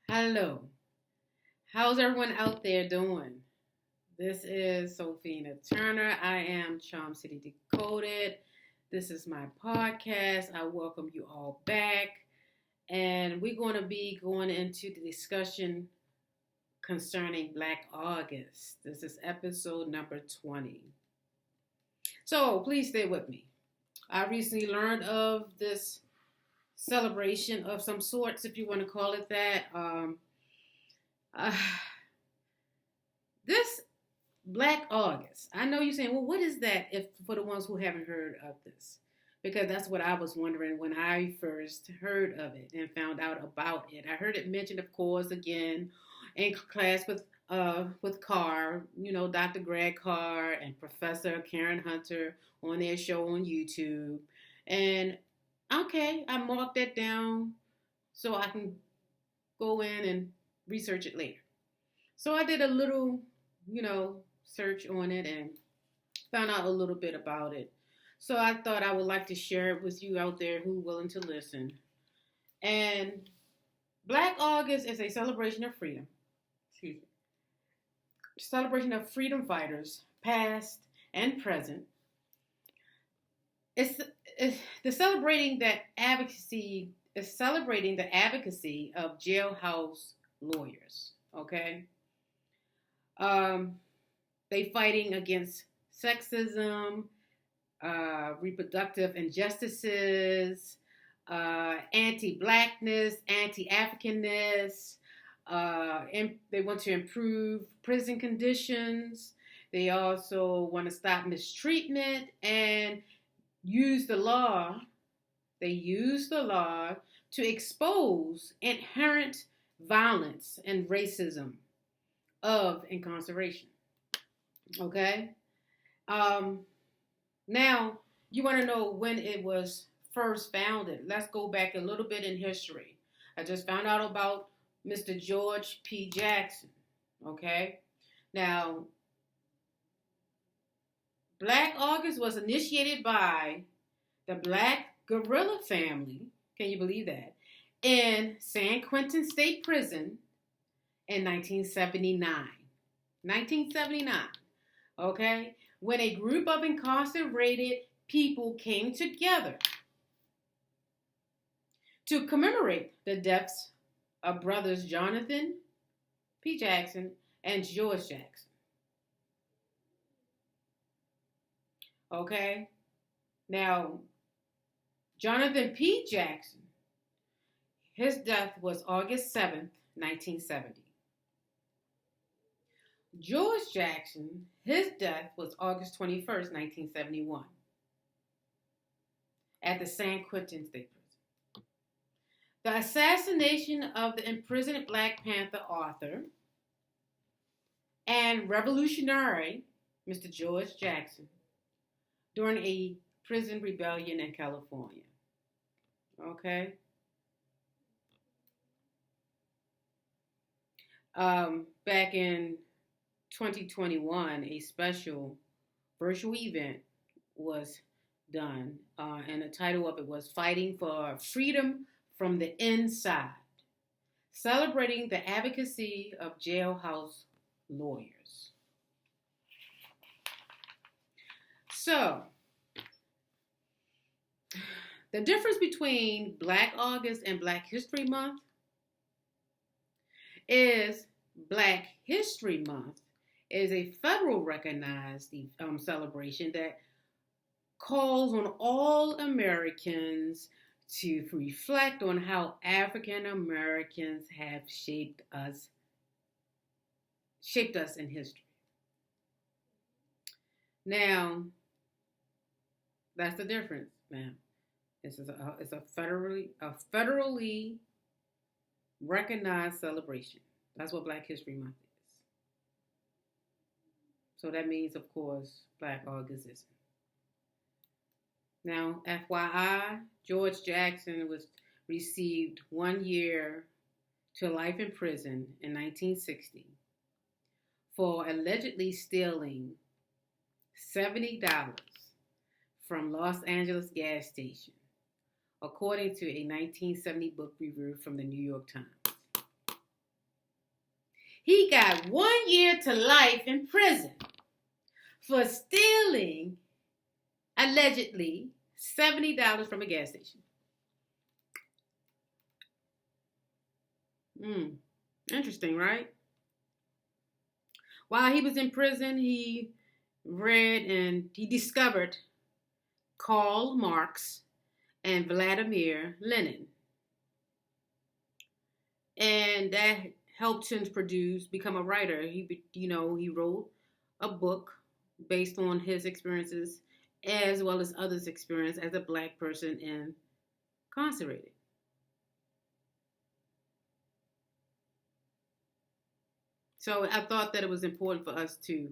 Hello. How's everyone out there doing? This is Sophina Turner. I am Charm City Decoded. This is my podcast. I welcome you all back. And we're going to be going into the discussion concerning Black August. This is episode number 20. So please stay with me. I recently learned of this celebration of some sorts, if you want to call it that. Uh, this Black August. I know you're saying, well, what is that if for the ones who haven't heard of this? Because that's what I was wondering when I first heard of it and found out about it. I heard it mentioned, of course, again in class with Carr, Dr. Greg Carr and Professor Karen Hunter on their show on YouTube. And okay, I marked that down so I can go in and research it later. So I did a little, search on it and found out a little bit about it. So I thought I would like to share it with you out there who are willing to listen. And Black August is a celebration of freedom. Excuse me. Celebration of freedom fighters, past and present. It's the celebrating that advocacy is celebrating the advocacy of jailhouse lawyers. Okay, they fighting against sexism, reproductive injustices, anti-blackness, anti-Africanness. And they want to improve prison conditions. They also want to stop mistreatment and use the law. They use the law to expose inherent violence and racism of incarceration. Okay? Now, you want to know when it was first founded. Let's go back a little bit in history. I just found out about Mr. George P. Jackson. Okay? Now, Black August was initiated by the Black guerrilla family, can you believe that, in San Quentin State Prison in 1979. 1979, okay? When a group of incarcerated people came together to commemorate the deaths of brothers Jonathan P. Jackson and George Jackson. Okay? Now, Jonathan P. Jackson, his death was August 7th, 1970. George Jackson, his death was August 21st, 1971, at the San Quentin State Prison. The assassination of the imprisoned Black Panther author and revolutionary Mr. George Jackson during a prison rebellion in California. Okay? Back in 2021, a special virtual event was done, and the title of it was Fighting for Freedom from the Inside, celebrating the advocacy of jailhouse lawyers. So, the difference between Black August and Black History Month is Black History Month is a federal recognized celebration that calls on all Americans to reflect on how African Americans have shaped us in history. Now, that's the difference, ma'am. It's a federally recognized celebration. That's what Black History Month is. So that means, of course, Black August isn't. Now, FYI, George Jackson received 1 year to life in prison in 1960 for allegedly stealing $70 from Los Angeles gas station, according to a 1970 book review from the New York Times. He got 1 year to life in prison for stealing, allegedly, $70 from a gas station. Interesting, right? While he was in prison, he read and he discovered Karl Marx and Vladimir Lenin. And that helped him become a writer. He wrote a book based on his experiences as well as others' experience as a black person incarcerated. So I thought that it was important for us to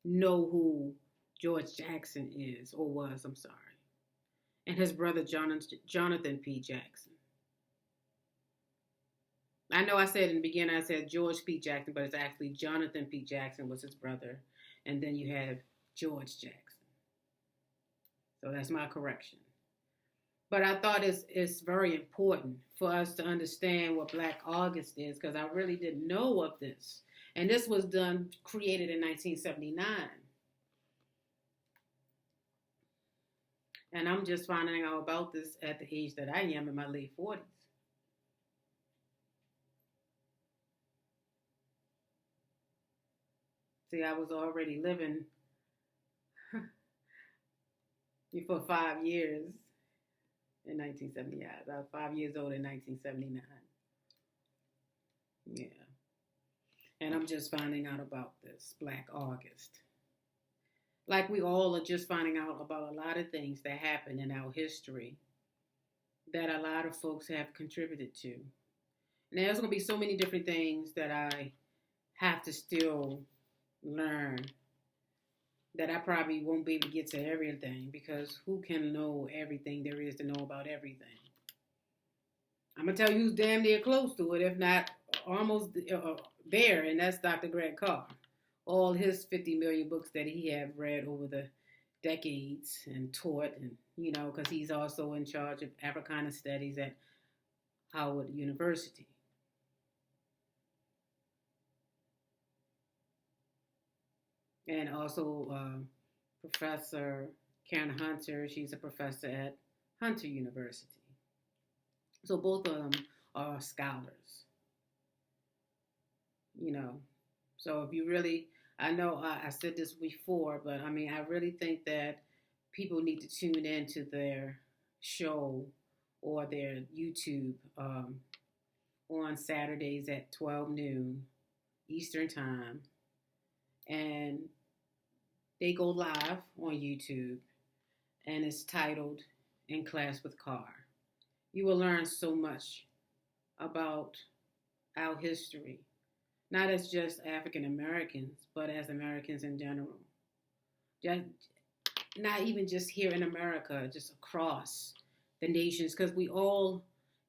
know who George Jackson is, or was, I'm sorry, and his brother Jonathan P. Jackson. I know I said in the beginning, I said George P. Jackson, but it's actually Jonathan P. Jackson was his brother. And then you have George Jackson. So that's my correction. But I thought it's very important for us to understand what Black August is, because I really didn't know of this. And this was created in 1979. And I'm just finding out about this at the age that I am, in my late 40s. See, I was already living for 5 years in 1979. I was 5 years old in 1979. Yeah. And I'm just finding out about this Black August. Like we all are just finding out about a lot of things that happened in our history that a lot of folks have contributed to. Now, there's going to be so many different things that I have to still learn, that I probably won't be able to get to everything, because who can know everything there is to know about everything? I'm going to tell you who's damn near close to it, if not almost there, and that's Dr. Greg Carr. All his 50 million books that he have read over the decades and taught, and because he's also in charge of Africana Studies at Howard University. And also Professor Karen Hunter, she's a professor at Hunter University. So both of them are scholars. So if you really, I know I said this before, but I mean, I really think that people need to tune into their show or their YouTube on Saturdays at 12 noon Eastern Time. And they go live on YouTube, and it's titled In Class with Carr. You will learn so much about our history, not as just African Americans, but as Americans in general. Just, not even just here in America, just across the nations, because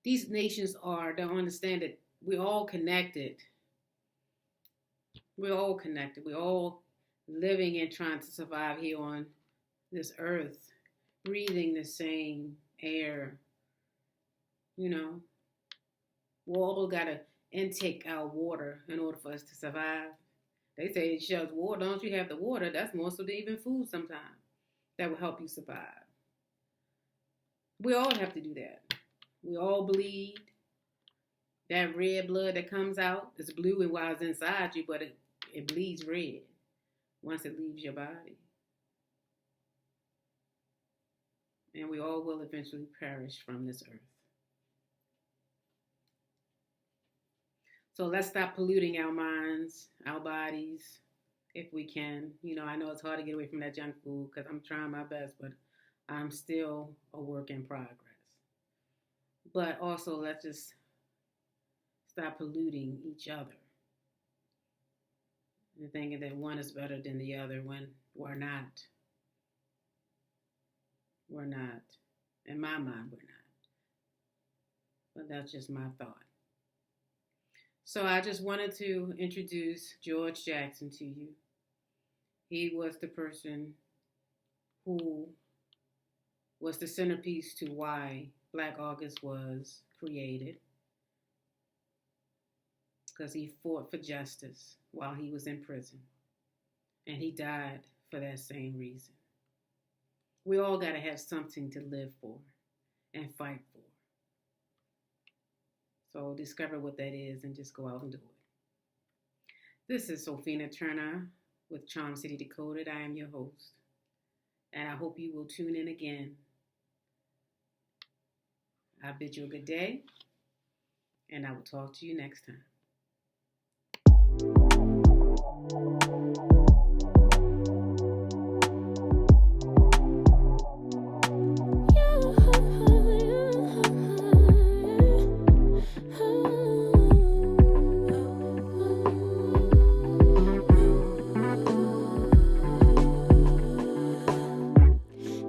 these nations don't understand it. We're all connected. We're all connected. We're all living and trying to survive here on this earth, breathing the same air. We all got to intake our water in order for us to survive. They say it shows water. Don't you have the water? That's more so than even food sometimes. That will help you survive. We all have to do that. We all bleed. That red blood that comes out is blue and while it's inside you, but it bleeds red once it leaves your body. And we all will eventually perish from this earth. So let's stop polluting our minds, our bodies, if we can. I know it's hard to get away from that junk food because I'm trying my best, but I'm still a work in progress. But also, let's just stop polluting each other and thinking that one is better than the other when we're not. We're not. In my mind, we're not. But that's just my thought. So I just wanted to introduce George Jackson to you. He was the person who was the centerpiece to why Black August was created. because he fought for justice while he was in prison. And he died for that same reason. We all got to have something to live for and fight for. So discover what that is and just go out and do it. This is Sophina Turner with Charm City Decoded. I am your host. And I hope you will tune in again. I bid you a good day. And I will talk to you next time.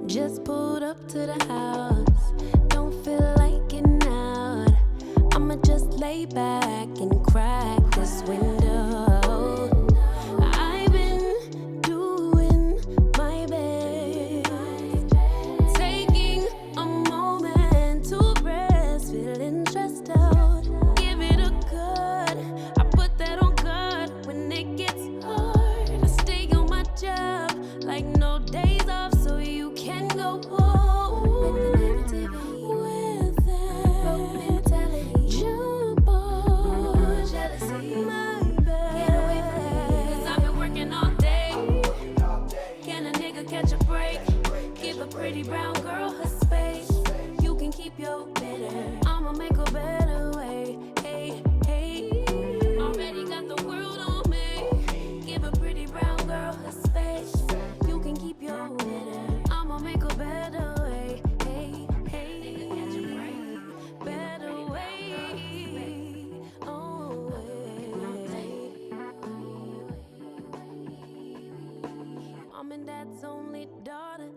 Just pulled up to the house, don't feel like getting out. I'ma just lay back and crack this window. I've been doing my best, taking a moment to rest, feeling stressed out. Give it a good, I put that on God when it gets hard. I stay on my job like no days off, so you can go home with the negativity, with that broke mentality. Jump on jealousy, my bad. Get away from me, 'cause I've been working all day. Can a nigga catch a break? Give a pretty brown girl her space. You can keep your bitter, I'ma make a better way. Hey, hey, already got the world on me. Give a pretty brown girl her space. You can keep your bitter, I'ma make a better way. Hey, hey, better way. Oh, Mom and Dad's only daughter.